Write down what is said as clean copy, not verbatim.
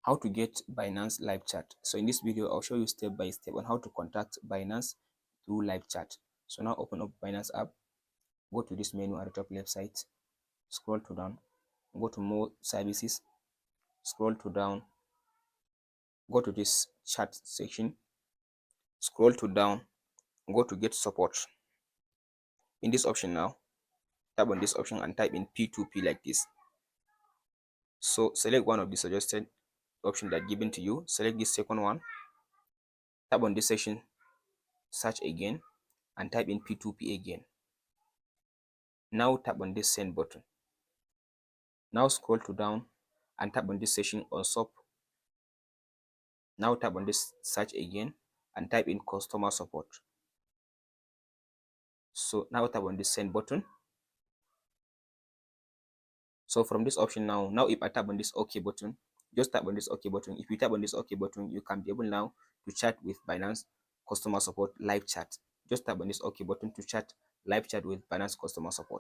How to get Binance live chat. So in this video, I'll show you step by step on how to contact Binance through live chat. So now open up Binance app, go to this menu at the top left side, scroll to down, go to more services, scroll to down, go to this chat section, scroll to down, go to get support. In this option now, tap on this option and type in P2P like this. So select one of the suggested option that given to you, select this second one, tap on this section, search again, and type in P2P again. Now tap on this send button. Now scroll to down and tap on this section on SUP. Now tap on this search again and type in customer support. So now tap on this send button. So from this option now if I tap on this OK button, just tap on this OK button. If you tap on this OK button, you can be able now to chat with Binance customer support live chat. Just tap on this OK button to chat live chat with Binance customer support.